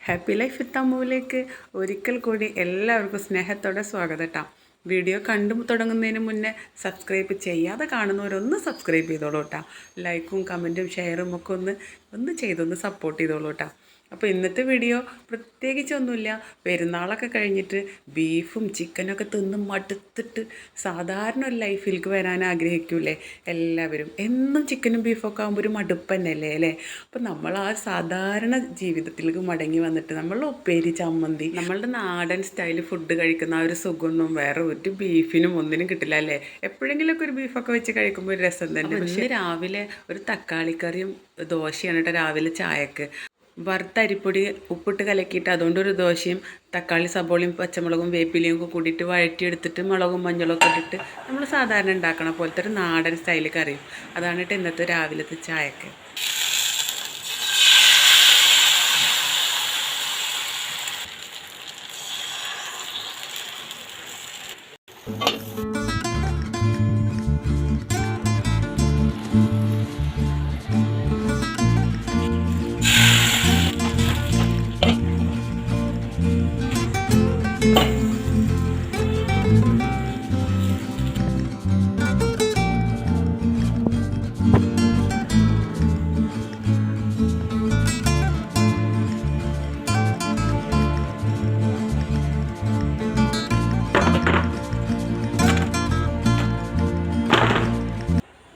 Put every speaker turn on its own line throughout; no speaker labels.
Happy life with അമ്മുവിലേക്ക് ഒരിക്കൽ കൂടി എല്ലാവർക്കും സ്നേഹത്തോടെ സ്വാഗതം കേട്ടോ. വീഡിയോ കണ്ടു തുടങ്ങുന്നതിന് മുന്നേ സബ്സ്ക്രൈബ് ചെയ്യാതെ കാണുന്നവരൊന്ന് സബ്സ്ക്രൈബ് ചെയ്തോളൂ കേട്ടോ. ലൈക്കും കമൻറ്റും ഷെയറും ഒക്കെ ഒന്ന് ചെയ്തൊന്ന് സപ്പോർട്ട് ചെയ്തോളൂ കേട്ടോ. അപ്പോൾ ഇന്നത്തെ വീഡിയോ പ്രത്യേകിച്ചൊന്നുമില്ല. പെരുന്നാളൊക്കെ കഴിഞ്ഞിട്ട് ബീഫും ചിക്കനൊക്കെ തിന്ന് മടുത്തിട്ട് സാധാരണ ഒരു ലൈഫിലേക്ക് വരാൻ ആഗ്രഹിക്കൂലേ എല്ലാവരും. എന്നും ചിക്കനും ബീഫൊക്കെ ആകുമ്പോൾ ഒരു മടുപ്പ് തന്നെയല്ലേ അല്ലേ. അപ്പോൾ നമ്മൾ ആ സാധാരണ ജീവിതത്തിലേക്ക് മടങ്ങി വന്നിട്ട് നമ്മൾ ഉപ്പേരി ചമ്മന്തി നമ്മളുടെ നാടൻ സ്റ്റൈൽ ഫുഡ് കഴിക്കുന്ന ആ ഒരു സുഖമൊന്നും വേറെ ഒരു ബീഫിനും ഒന്നിനും കിട്ടില്ല അല്ലേ. എപ്പോഴെങ്കിലുമൊക്കെ ഒരു ബീഫൊക്കെ വെച്ച് കഴിക്കുമ്പോൾ ഒരു രസം തന്നെ. പക്ഷേ രാവിലെ ഒരു തക്കാളിക്കറിയും ദോശയാണ് കേട്ടോ രാവിലെ ചായക്ക്. വറുത്ത അരിപ്പൊടി ഉപ്പിട്ട് കലക്കിയിട്ട് അതുകൊണ്ടൊരു ദോശയും തക്കാളി സബോളയും പച്ചമുളകും വേപ്പിലയും ഒക്കെ കൂടിയിട്ട് വഴറ്റിയെടുത്തിട്ട് മുളകും മഞ്ഞളൊക്കെ ഇട്ടിട്ട് നമ്മൾ സാധാരണ ഉണ്ടാക്കണ പോലത്തെ ഒരു നാടൻ സ്റ്റൈൽ കറിയും അതാണ് കേട്ടോ ഇന്നത്തെ രാവിലത്തെ ചായക്ക്.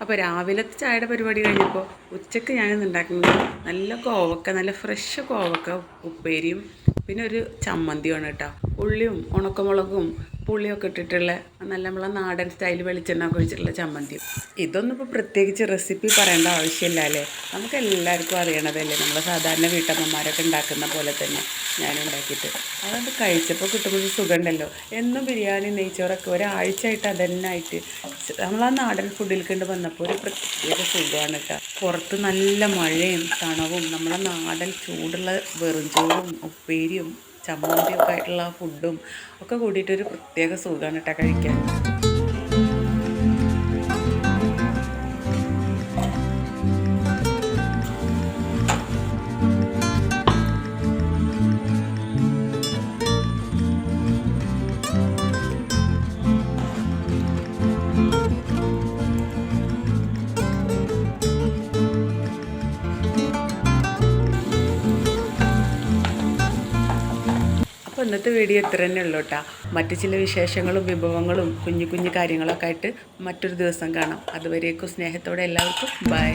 അപ്പോൾ രാവിലത്തെ ചായയുടെ പരിപാടി കഴിഞ്ഞപ്പോൾ ഉച്ചയ്ക്ക് ഞാനിന്ന് ഉണ്ടാക്കുന്നത് നല്ല ഫ്രഷ് കോവക്ക ഉപ്പേരിയും പിന്നെ ഒരു ചമ്മന്തിയാണ് കേട്ടോ. ഉള്ളിയും ഉണക്കമുളകും പുളിയൊക്കെ ഇട്ടിട്ടുള്ള നമ്മളെ നാടൻ സ്റ്റൈൽ വെളിച്ചെണ്ണ ഒക്കെ ഒഴിച്ചിട്ടുള്ള ചമ്മന്തി. ഇതൊന്നും ഇപ്പോൾ പ്രത്യേകിച്ച് റെസിപ്പി പറയേണ്ട ആവശ്യമില്ല അല്ലേ. നമുക്ക് എല്ലാവർക്കും അറിയണതല്ലേ. നമ്മൾ സാധാരണ വീട്ടമ്മമാരൊക്കെ ഉണ്ടാക്കുന്ന പോലെ തന്നെ ഞാനും ഉണ്ടാക്കിയിട്ട് അതൊക്കെ കഴിച്ചപ്പോൾ കിട്ടുമ്പോൾ സുഖമുണ്ടല്ലോ. എന്നും ബിരിയാണി നെയ്ച്ചോറൊക്കെ ഒരാഴ്ചയായിട്ട് അതന്നായിട്ട് നമ്മളാ നാടൻ ഫുഡിൽ കൊണ്ട് വന്നപ്പോൾ ഒരു പ്രത്യേക സുഖമാണ് കേട്ടോ. പുറത്ത് നല്ല മഴയും തണവും നമ്മളെ നാടൻ ചൂടുള്ള വെറും ചോറും ഉപ്പേരിയും ചമ്മന്തിയൊക്കെ ആയിട്ടുള്ള ഫുഡും ഒക്കെ കൂടിയിട്ടൊരു പ്രത്യേക സുഖമാണ് കേട്ടോ കഴിക്കാൻ. അപ്പോൾ ഇന്നത്തെ വീഡിയോ ഇത്ര തന്നെ ഉള്ളൂ കേട്ടോ. മറ്റു ചില വിശേഷങ്ങളും വിഭവങ്ങളും കുഞ്ഞു കുഞ്ഞു കാര്യങ്ങളൊക്കെ ആയിട്ട് മറ്റൊരു ദിവസം കാണാം. അതുവരേക്കും സ്നേഹത്തോടെ എല്ലാവർക്കും ബൈ.